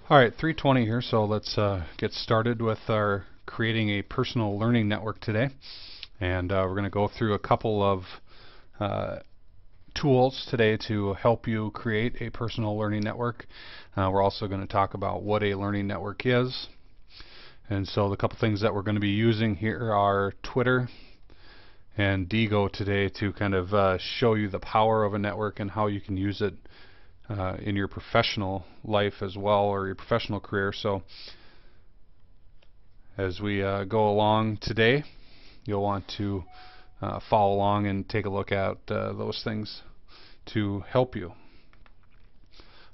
Alright, 3:20 here, so let's get started with our creating a personal learning network today. And we're going to go through a couple of tools today to help you create a personal learning network. We're also going to talk about what a learning network is. And so the couple things that we're going to be using here are Twitter and Diigo today to kind of show you the power of a network and how you can use it in your professional life as well, or your professional career. So as we go along today, you'll want to follow along and take a look at those things to help you.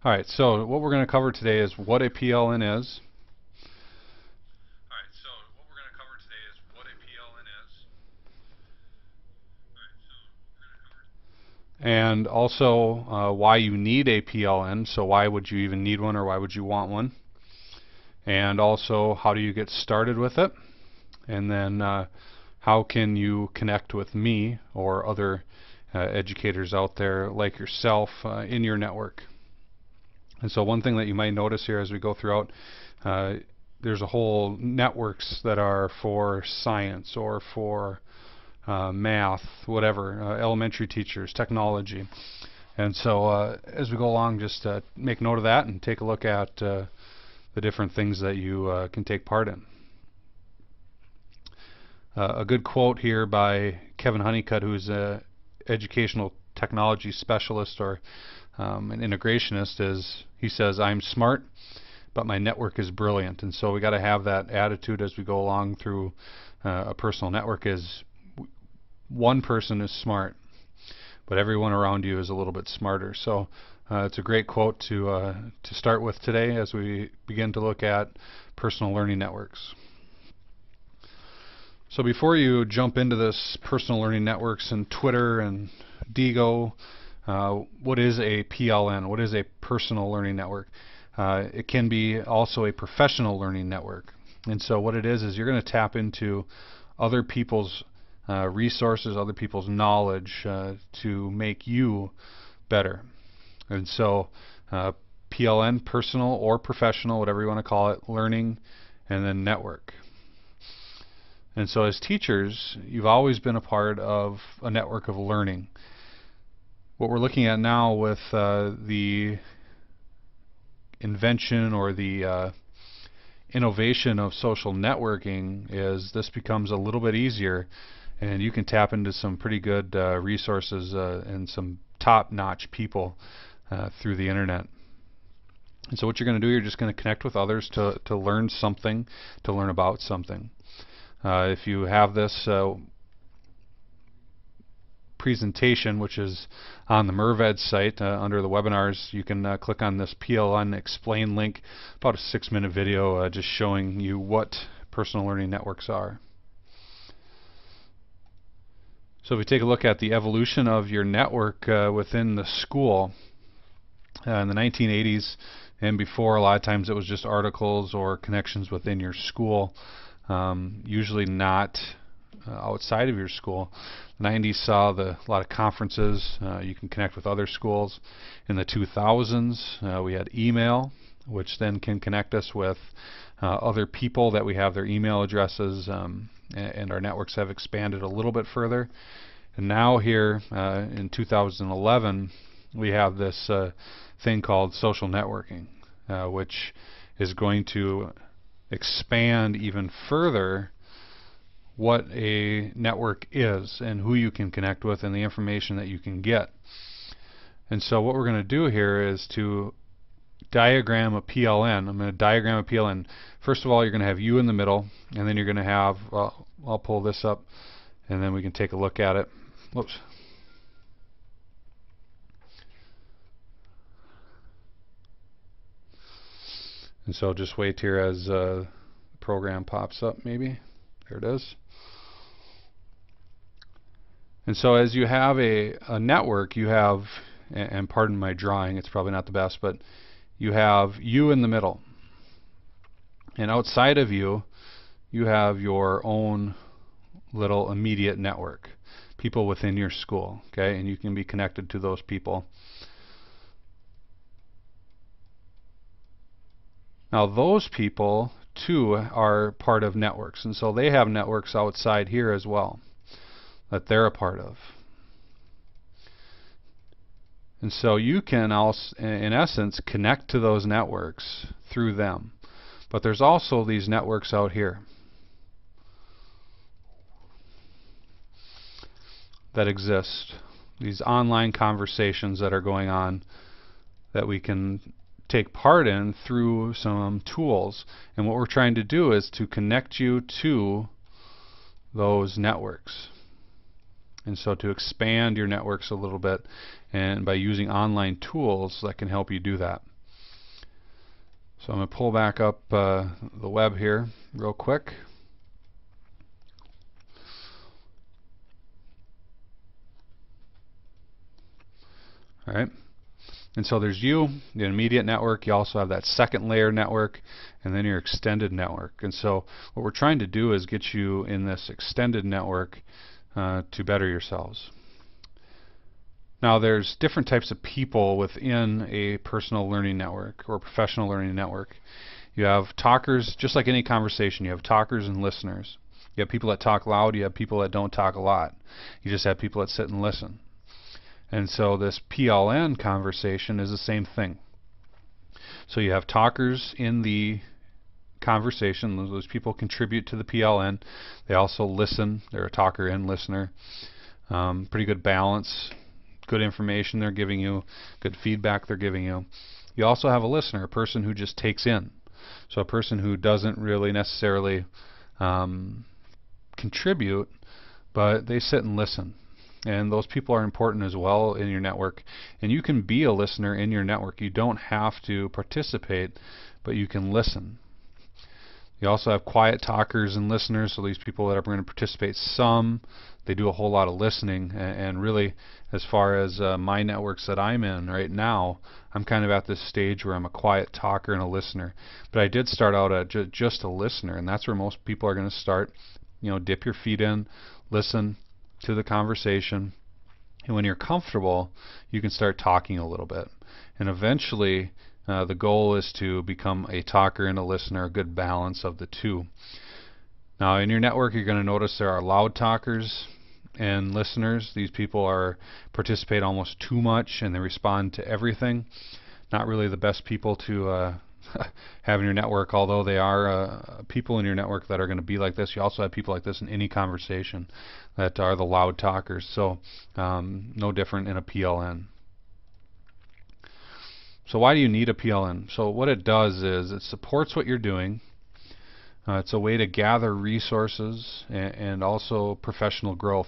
Alright, so what we're going to cover today is what a PLN is. And also why you need a PLN, so why would you even need one, or why would you want one? And also how do you get started with it? And then how can you connect with me or other educators out there like yourself in your network? And so one thing that you might notice here as we go throughout, there's a whole networks that are for science or for math, whatever, elementary teachers, technology. And so as we go along, just make note of that and take a look at the different things that you can take part in. A good quote here by Kevin Honeycutt, who's an educational technology specialist or an integrationist, is he says, "I'm smart, but my network is brilliant." And so we got to have that attitude as we go along through a personal network. Is one person is smart, but everyone around you is a little bit smarter. So it's a great quote to start with today as we begin to look at personal learning networks. So before you jump into this personal learning networks and Twitter and Diigo, what is a PLN? What is a personal learning network? It can be also a professional learning network. And so what it is you're going to tap into other people's resources, other people's knowledge to make you better. And so PLN, personal or professional, whatever you want to call it, learning, and then network. And so as teachers, you've always been a part of a network of learning. What we're looking at now with the invention or the innovation of social networking is this becomes a little bit easier, and you can tap into some pretty good resources and some top-notch people through the internet. And so what you're going to do, you're just going to connect with others to learn something, to learn about something. If you have this presentation, which is on the Merved site under the webinars, you can click on this PLN explain link, about a 6-minute video just showing you what personal learning networks are. So if we take a look at the evolution of your network within the school, in the 1980s and before, a lot of times it was just articles or connections within your school, usually not outside of your school. The 90s saw a lot of conferences. You can connect with other schools. In the 2000s, we had email, which then can connect us with other people that we have their email addresses, and our networks have expanded a little bit further. And now here in 2011, we have this thing called social networking, which is going to expand even further what a network is and who you can connect with and the information that you can get. And so what we're going to do here is to diagram a PLN. I'm going to diagram a PLN. First of all, you're going to have you in the middle, and then you're going to have, well, I'll pull this up and then we can take a look at it. Whoops. And so just wait here as the program pops up, maybe. There it is. And so as you have a network, you have, and pardon my drawing, it's probably not the best, but you have you in the middle. And outside of you, you have your own little immediate network, people within your school, okay? And you can be connected to those people. Now those people too are part of networks, and so they have networks outside here as well that they're a part of. And so you can also, in essence, connect to those networks through them. But there's also these networks out here that exist, these online conversations that are going on that we can take part in through some tools. And what we're trying to do is to connect you to those networks. And so to expand your networks a little bit, and by using online tools that can help you do that. So I'm going to pull back up the web here real quick. All right. And so there's you, the immediate network. You also have that second layer network, and then your extended network. And so what we're trying to do is get you in this extended network to better yourselves. Now there's different types of people within a personal learning network or professional learning network. You have talkers, just like any conversation, you have talkers and listeners. You have people that talk loud, you have people that don't talk a lot. You just have people that sit and listen. And so this PLN conversation is the same thing. So you have talkers in the conversation. Those people contribute to the PLN. They also listen. They're a talker and listener. Pretty good balance. Good information they're giving you. Good feedback they're giving you. You also have a listener, a person who just takes in. So a person who doesn't really necessarily contribute, but they sit and listen. And those people are important as well in your network. And you can be a listener in your network. You don't have to participate, but you can listen. You also have quiet talkers and listeners, so these people that are going to participate some, they do a whole lot of listening. And really, as far as my networks that I'm in right now, I'm kind of at this stage where I'm a quiet talker and a listener. But I did start out at just a listener, and that's where most people are going to start. You know, dip your feet in, listen to the conversation, and when you're comfortable, you can start talking a little bit. And eventually, the goal is to become a talker and a listener, a good balance of the two. Now, in your network, you're going to notice there are loud talkers and listeners. These people participate almost too much, and they respond to everything. Not really the best people to have in your network, although they are people in your network that are going to be like this. You also have people like this in any conversation that are the loud talkers. So no different in a PLN. So why do you need a PLN? So what it does is it supports what you're doing. It's a way to gather resources and also professional growth.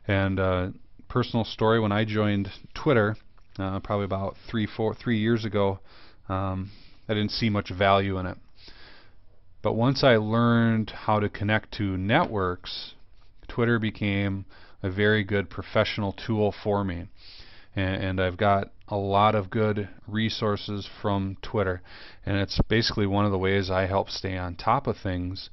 And personal story, when I joined Twitter probably about 3 years ago, I didn't see much value in it. But once I learned how to connect to networks, Twitter became a very good professional tool for me. And I've got a lot of good resources from Twitter. And it's basically one of the ways I help stay on top of things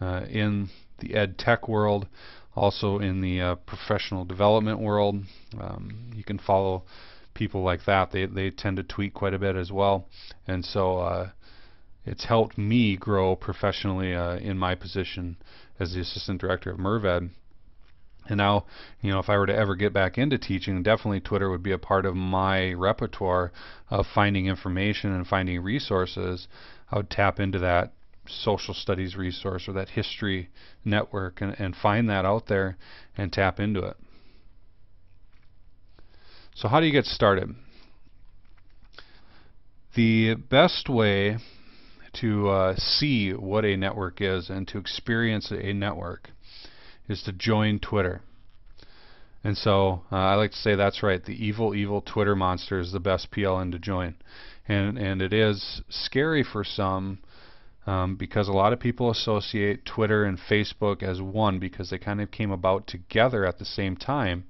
in the ed tech world, also in the professional development world. You can follow people like that. They tend to tweet quite a bit as well. And so it's helped me grow professionally in my position as the assistant director of MERVED. And now, you know, if I were to ever get back into teaching, definitely Twitter would be a part of my repertoire of finding information and finding resources. I would tap into that social studies resource or that history network and find that out there and tap into it. So how do you get started? The best way to see what a network is and to experience a network is to join Twitter. And so I like to say that's right, the evil Twitter monster is the best PLN to join. And it is scary for some because a lot of people associate Twitter and Facebook as one because they kind of came about together at the same time.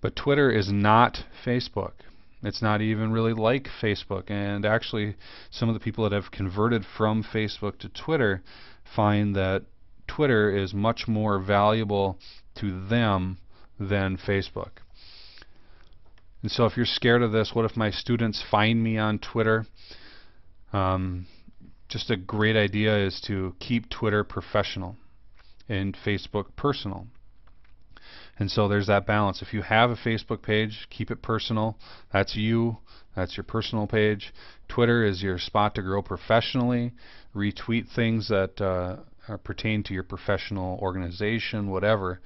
But Twitter is not Facebook. It's not even really like Facebook. And actually, some of the people that have converted from Facebook to Twitter find that Twitter is much more valuable to them than Facebook. And so if you're scared of this, what if my students find me on Twitter? just a great idea is to keep Twitter professional and Facebook personal. And so there's that balance. If you have a Facebook page, keep it personal. That's you. That's your personal page. Twitter is your spot to grow professionally. Retweet things that pertain to your professional organization, whatever.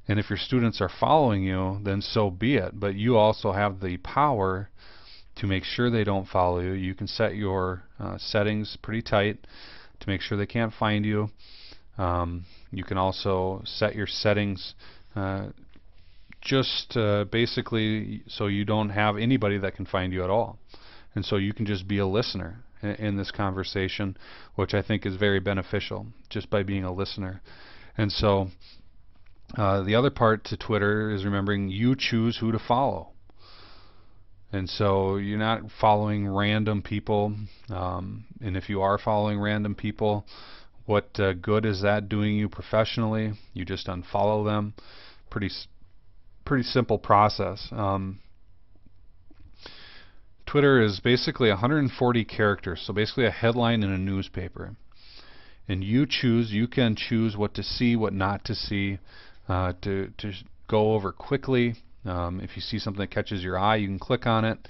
And if your students are following you, then so be it. But you also have the power to make sure they don't follow you. You can set your settings pretty tight to make sure they can't find you. You can also set your settings basically so you don't have anybody that can find you at all. And so you can just be a listener in this conversation, which I think is very beneficial, just by being a listener. And so the other part to Twitter is remembering you choose who to follow. And so you're not following random people. And if you are following random people, what good is that doing you professionally? You just unfollow them. Pretty simple process. Twitter is basically 140 characters, so basically a headline in a newspaper. And you can choose what to see, what not to see, to go over quickly. If you see something that catches your eye, you can click on it.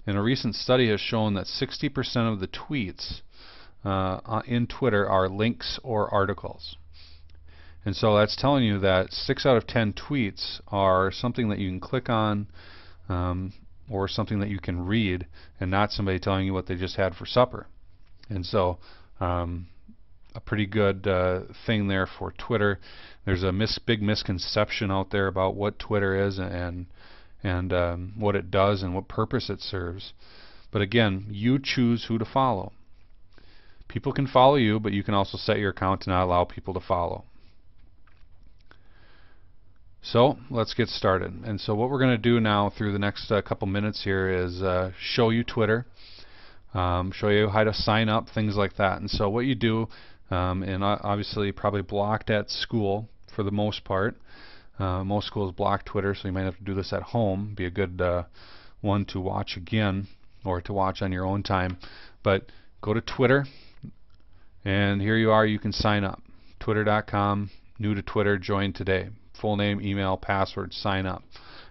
And a recent study has shown that 60% of the tweets in Twitter are links or articles. And so that's telling you that 6 out of 10 tweets are something that you can click on or something that you can read, and not somebody telling you what they just had for supper. And so a pretty good thing there for Twitter. There's a big misconception out there about what Twitter is and what it does and what purpose it serves. But again, you choose who to follow. People can follow you, but you can also set your account to not allow people to follow. So let's get started. And so what we're going to do now through the next couple minutes here is show you Twitter, show you how to sign up, things like that. And so what you do, and obviously probably blocked at school for the most part. Most schools block Twitter, so you might have to do this at home. Be a good one to watch again or to watch on your own time. But go to Twitter, and here you are. You can sign up. Twitter.com, new to Twitter, join today. Full name, email, password, sign up.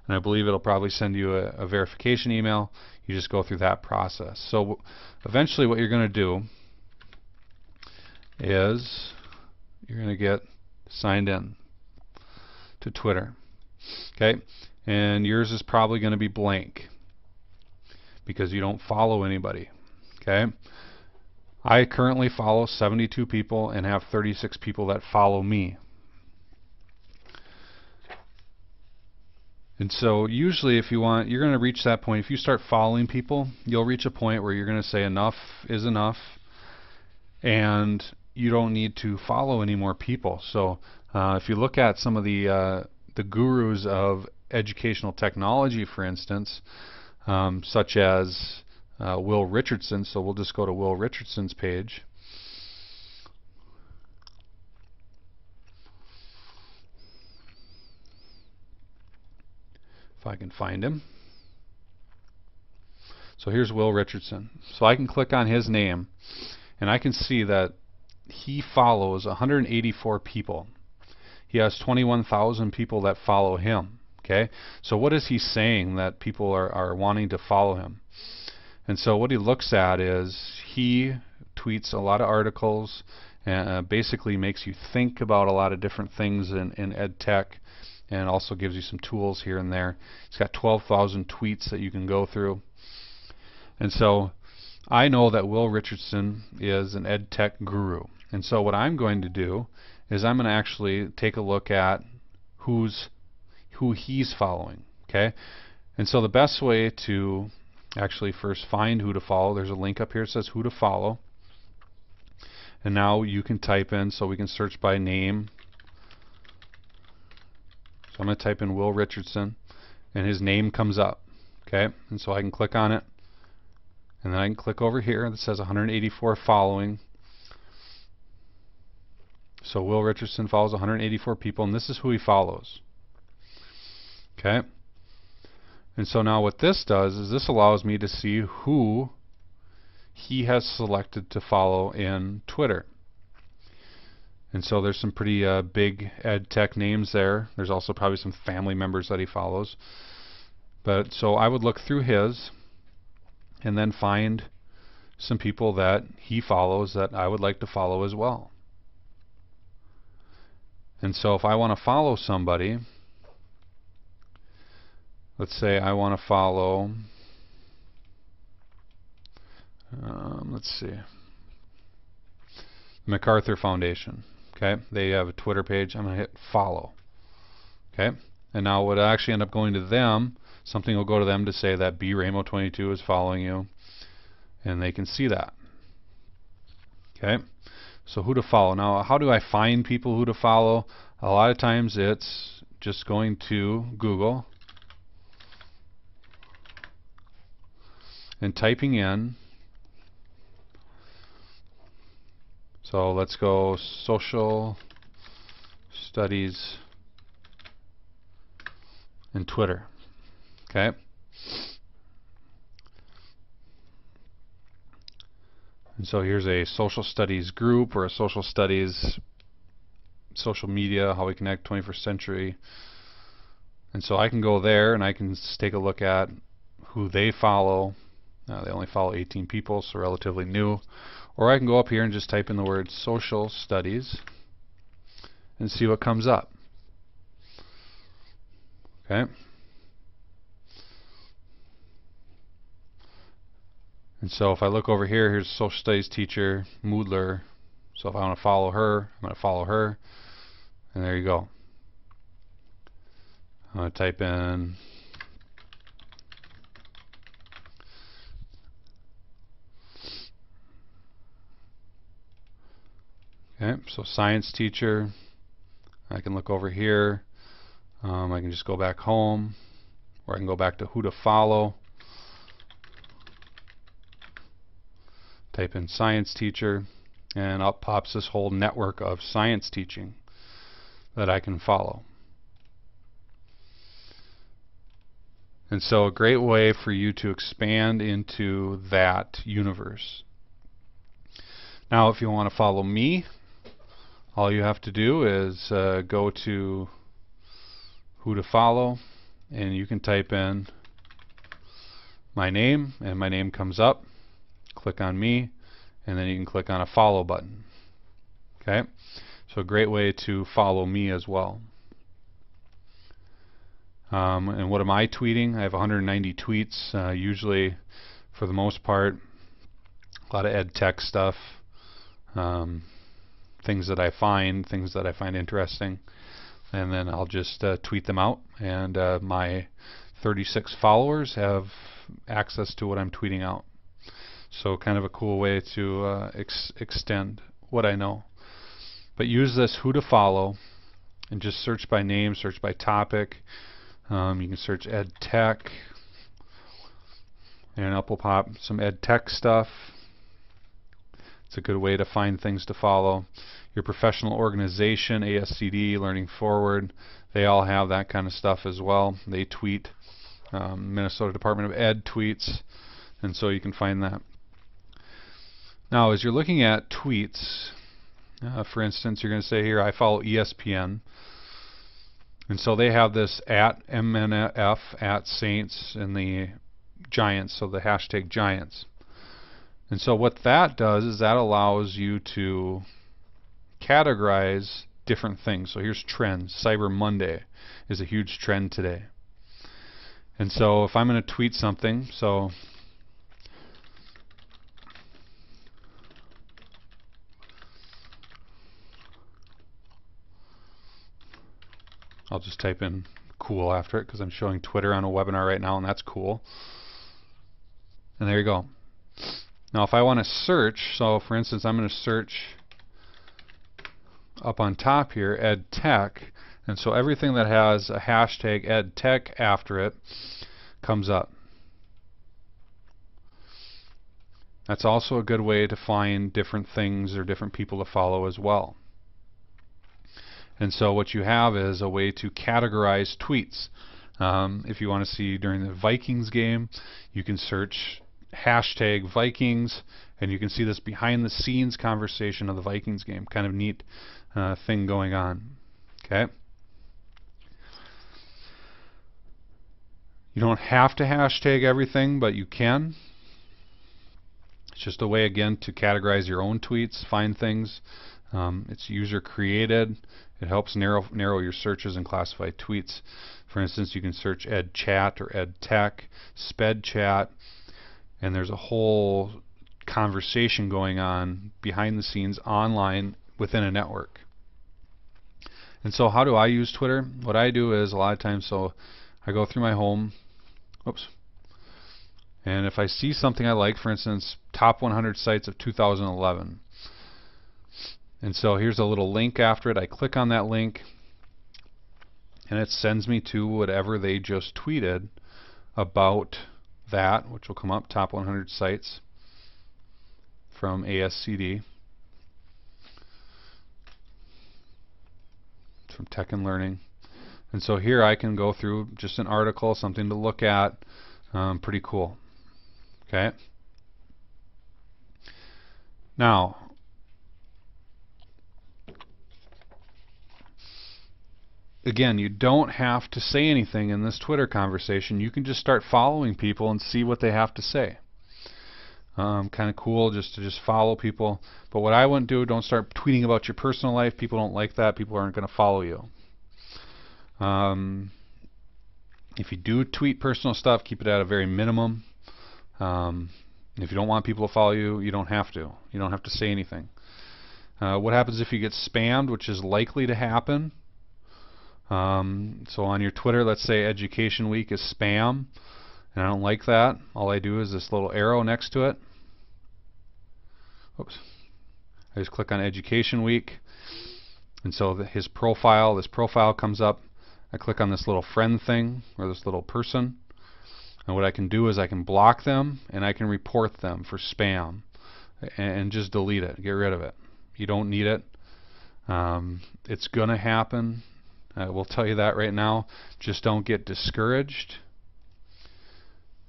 And I believe it'll probably send you a verification email. You just go through that process. So eventually what you're going to do is you're going to get signed in to Twitter. Okay? And yours is probably going to be blank because you don't follow anybody. Okay? I currently follow 72 people and have 36 people that follow me. And so usually if you want, you're going to reach that point. If you start following people, you'll reach a point where you're going to say enough is enough, and you don't need to follow any more people. So if you look at some of the gurus of educational technology, for instance, such as Will Richardson, so we'll just go to Will Richardson's page. If I can find him. So here's Will Richardson. So I can click on his name, and I can see that he follows 184 people. He has 21,000 people that follow him. Okay, so what is he saying that people are wanting to follow him? And so what he looks at is he tweets a lot of articles and basically makes you think about a lot of different things in ed tech, and also gives you some tools here and there. He's got 12,000 tweets that you can go through. And so I know that Will Richardson is an ed tech guru. And so what I'm going to do is I'm going to actually take a look at who he's following. Okay? And so the best way to actually first find who to follow, there's a link up here that says who to follow. And now you can type in, so we can search by name. So I'm going to type in Will Richardson, and his name comes up. Okay, and so I can click on it, and then I can click over here that says 184 following. So Will Richardson follows 184 people, and this is who he follows. Okay, and so now what this does is this allows me to see who he has selected to follow in Twitter. And so there's some pretty big ed tech names there. There's also probably some family members that he follows. But so I would look through his and then find some people that he follows that I would like to follow as well. And so if I want to follow somebody, let's say I want to follow, let's see, MacArthur Foundation. Okay, they have a Twitter page. I'm going to hit follow. Okay, and now what I actually end up going to them, something will go to them to say that bramo22 is following you, and they can see that. Okay, so who to follow. Now, how do I find people who to follow? A lot of times it's just going to Google and typing in. So let's go social studies and Twitter. Okay. And so here's a social studies group or a social studies social media, how we connect 21st century. And so I can go there and I can take a look at who they follow. They only follow 18 people, so relatively new. Or I can go up here and just type in the word social studies and see what comes up. Okay. And so if I look over here, here's social studies teacher, Moodler. So if I want to follow her, I'm going to follow her. And there you go. I'm going to type in okay, so science teacher. I can look over here. I can just go back home, or I can go back to who to follow. Type in science teacher, and up pops this whole network of science teaching that I can follow. And so a great way for you to expand into that universe. Now if you want to follow me, all you have to do is go to who to follow, and you can type in my name, and my name comes up. Click on me, and then you can click on a follow button. Okay, so a great way to follow me as well. And what am I tweeting? I have 190 tweets, usually for the most part a lot of ed tech stuff, things that I find interesting, and then I'll just tweet them out, and my 36 followers have access to what I'm tweeting out. So kind of a cool way to extend what I know. But use this who to follow and just search by name, search by topic. You can search ed tech, and up will pop some ed tech stuff. It's a good way to find things to follow. Your professional organization, ASCD, Learning Forward, they all have that kind of stuff as well. They tweet. Minnesota Department of Ed tweets, and so you can find that. Now as you're looking at tweets, for instance, you're going to say here, I follow ESPN. And so they have this at MNF, at Saints, and the Giants, so the hashtag Giants. And so what that does is that allows you to categorize different things. So here's trends. Cyber Monday is a huge trend today. And so if I'm going to tweet something, so I'll just type in cool after it because I'm showing Twitter on a webinar right now, and that's cool. And there you go. Now if I want to search, so for instance I'm going to search up on top here ed tech, and so everything that has a hashtag ed tech after it comes up. That's also a good way to find different things or different people to follow as well. And so what you have is a way to categorize tweets. If you want to see during the Vikings game, you can search hashtag Vikings, and you can see this behind the scenes conversation of the Vikings game. Kind of neat thing going on. Okay. You don't have to hashtag everything, but you can. It's just a way, again, to categorize your own tweets, find things. It's user created. It helps narrow your searches and classify tweets. For instance, you can search ed chat or ed tech, sped chat, and there's a whole conversation going on behind the scenes online within a network. And so how do I use Twitter? What I do is a lot of times, so I go through my home, and if I see something I like, for instance, top 100 sites of 2011, and so here's a little link after it. I click on that link, and it sends me to whatever they just tweeted about that, which will come up, top 100 sites from ASCD, from Tech and Learning. And so here I can go through just an article, something to look at. Pretty cool. Okay. Now, again, you don't have to say anything in this Twitter conversation. You can just start following people and see what they have to say. Kind of cool just to follow people. But what I wouldn't do, don't start tweeting about your personal life. People don't like that. People aren't going to follow you. If you do tweet personal stuff, keep it at a very minimum. If you don't want people to follow you, you don't have to. You don't have to say anything. What happens if you get spammed, which is likely to happen? So on your Twitter, let's say Education Week is spam, and I don't like that. All I do is this little arrow next to it. Oops. I just click on Education Week, and so this profile comes up. I click on this little friend thing, or this little person, and what I can do is I can block them, and I can report them for spam, and just delete it, get rid of it. You don't need it. It's going to happen. I will tell you that right now. Just don't get discouraged.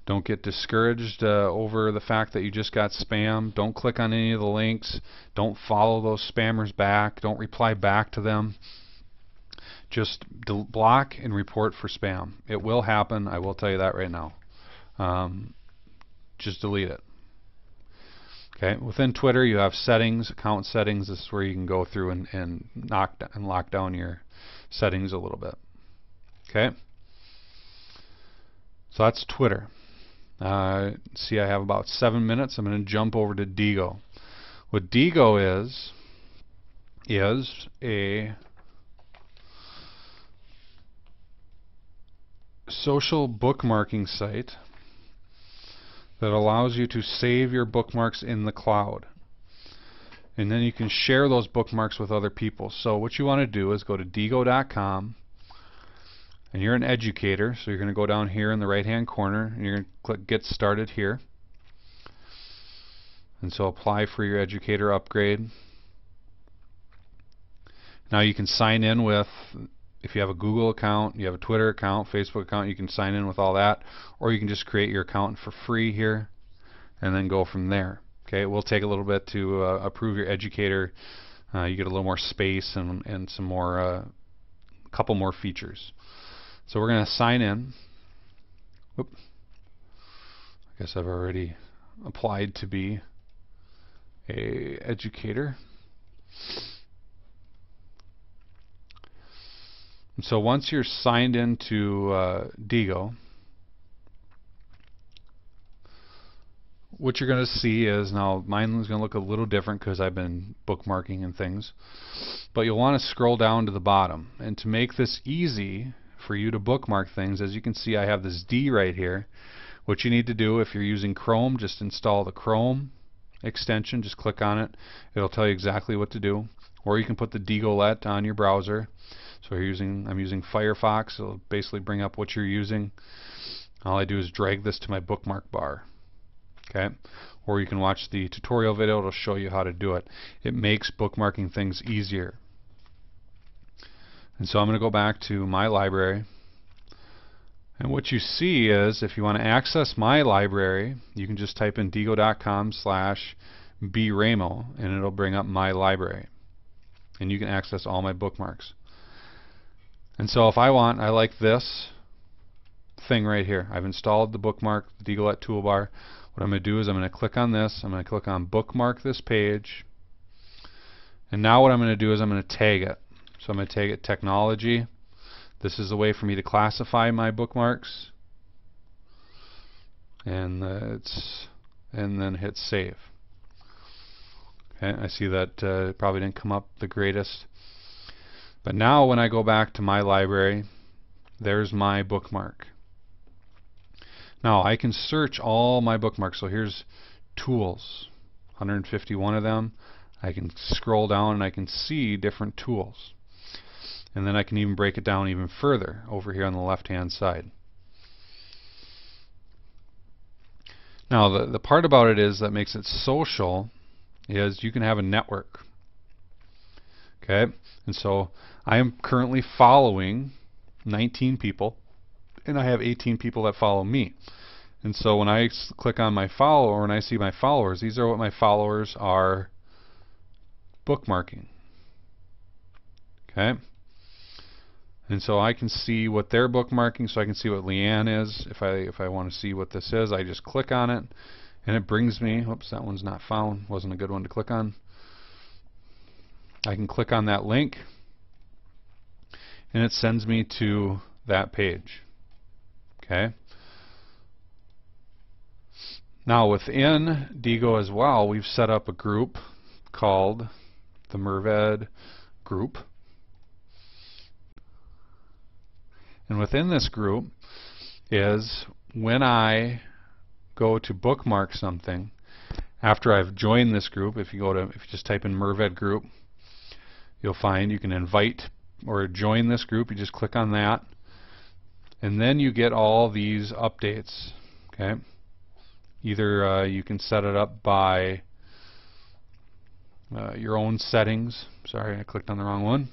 Don't get discouraged over the fact that you just got spam. Don't click on any of the links. Don't follow those spammers back. Don't reply back to them. Just block and report for spam. It will happen. I will tell you that right now. Just delete it. Okay. Within Twitter, you have settings, account settings. This is where you can go through and lock down your settings a little bit. Okay. So that's Twitter. See, I have about 7 minutes. I'm going to jump over to Diigo. What Diigo is a social bookmarking site that allows you to save your bookmarks in the cloud. And then you can share those bookmarks with other people. So what you want to do is go to Diigo.com, and you're an educator, so you're going to go down here in the right hand corner, and you're going to click Get Started here. And so apply for your educator upgrade. Now you can sign in with, if you have a Google account, you have a Twitter account, Facebook account, you can sign in with all that, or you can just create your account for free here and then go from there. Okay, it will take a little bit to approve your educator. You get a little more space and some more, a couple more features. So we're going to sign in. Whoop. I guess I've already applied to be a educator. And so once you're signed into Diigo, what you're going to see is, now mine is going to look a little different because I've been bookmarking and things, but you'll want to scroll down to the bottom. And to make this easy for you to bookmark things, as you can see, I have this D right here. What you need to do, if you're using Chrome, just install the Chrome extension, just click on it. It'll tell you exactly what to do. Or you can put the Diigolet on your browser. So I'm using Firefox. It'll basically bring up what you're using. All I do is drag this to my bookmark bar. Okay? Or you can watch the tutorial video. It'll show you how to do it. It makes bookmarking things easier. And so I'm going to go back to my library. And what you see is if you want to access my library, you can just type in diigo.com/bramo and it'll bring up my library. And you can access all my bookmarks. And so if I like this thing right here. I've installed the bookmark, the Diigo toolbar. What I'm going to do is I'm going to click on this. I'm going to click on bookmark this page. And now what I'm going to do is I'm going to tag it. So I'm going to tag it technology. This is a way for me to classify my bookmarks. And then hit save. Okay, I see that it probably didn't come up the greatest. But now when I go back to my library, there's my bookmark. Now I can search all my bookmarks. So here's tools, 151 of them. I can scroll down and I can see different tools. And then I can even break it down even further over here on the left hand side. Now the part about it is that makes it social is you can have a network. Okay, and so I am currently following 19 people and I have 18 people that follow me. And so when I click on my follower and I see my followers, these are what my followers are bookmarking. Okay, and so I can see what they're bookmarking, so I can see what Leanne is. If I want to see what this is, I just click on it and it brings me, oops, that one's not found, wasn't a good one to click on. I can click on that link and it sends me to that page. Okay. Now within Diigo as well, we've set up a group called the Merved group. And within this group is when I go to bookmark something, after I've joined this group, if you just type in Merved group, you'll find you can invite or join this group. You just click on that. And then you get all these updates. Okay. Either you can set it up by your own settings. Sorry, I clicked on the wrong one.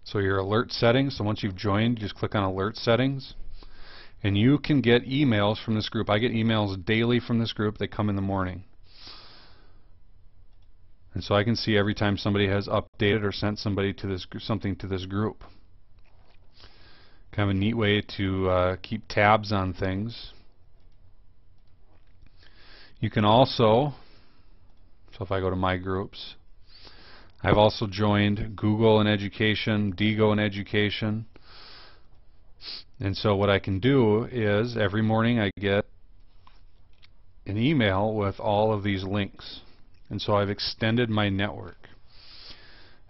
So your alert settings. So once you've joined, you just click on alert settings. And you can get emails from this group. I get emails daily from this group. They come in the morning. And so I can see every time somebody has updated or sent somebody to this something to this group. Kind of a neat way to keep tabs on things. You can also, so if I go to my groups, I've also joined Google in Education, Diigo in Education. And so what I can do is every morning I get an email with all of these links. And so I've extended my network.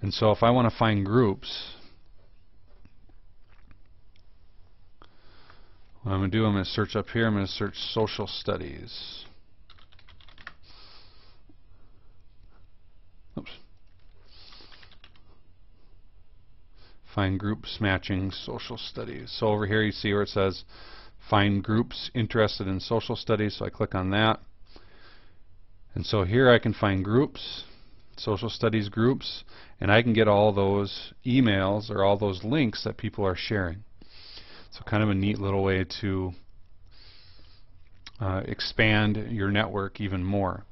And so if I want to find groups, what I'm going to do, I'm going to search up here. I'm going to search social studies. Oops. Find groups matching social studies. So over here you see where it says find groups interested in social studies. So I click on that. And so here I can find groups, social studies groups, and I can get all those emails or all those links that people are sharing. So kind of a neat little way to expand your network even more.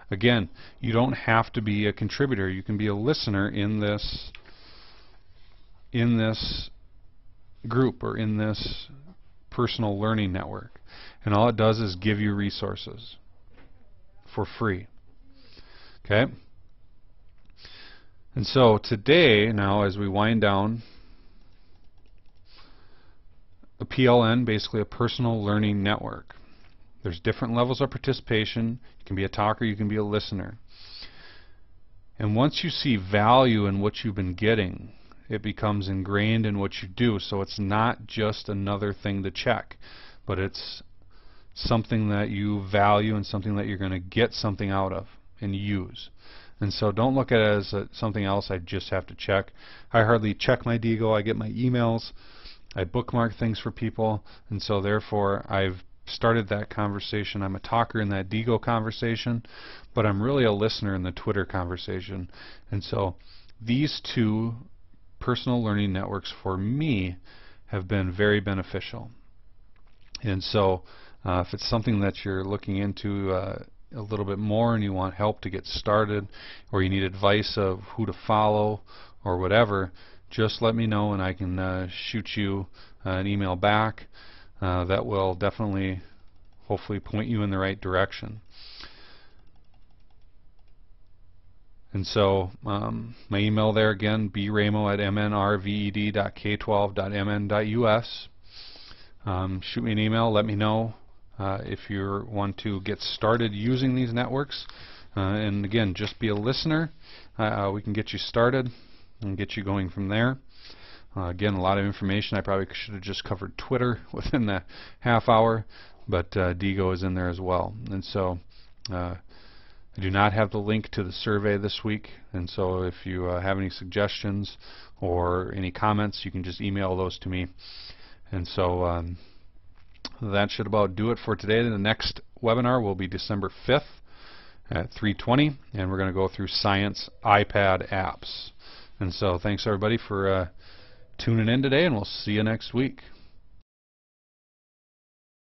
Again, you don't have to be a contributor. You can be a listener in this group or in this personal learning network. And all it does is give you resources for free. Okay? And so today, now as we wind down, a PLN, basically a personal learning network. There's different levels of participation. You can be a talker, you can be a listener. And once you see value in what you've been getting, it becomes ingrained in what you do. So it's not just another thing to check, but it's something that you value and something that you're going to get something out of and use. And so don't look at it as something else I just have to check. I hardly check my Diigo. I get my emails. I bookmark things for people, and so therefore I've started that conversation. I'm a talker in that Diigo conversation, but I'm really a listener in the Twitter conversation. And so these two personal learning networks for me have been very beneficial. And so if it's something that you're looking into a little bit more and you want help to get started, or you need advice of who to follow or whatever, just let me know and I can shoot you an email back that will definitely hopefully point you in the right direction. And so my email there again, bramo@mnrved.k12.mn.us. Shoot me an email, let me know if you want to get started using these networks. And again, just be a listener. We can get you started and get you going from there. Again, a lot of information. I probably should have just covered Twitter within the half hour, but Diigo is in there as well. And so I do not have the link to the survey this week, and so if you have any suggestions or any comments, you can just email those to me. And so that should about do it for today. The next webinar will be December 5th at 3:20, and we're going to go through science iPad apps. And so thanks everybody for tuning in today, and we'll see you next week.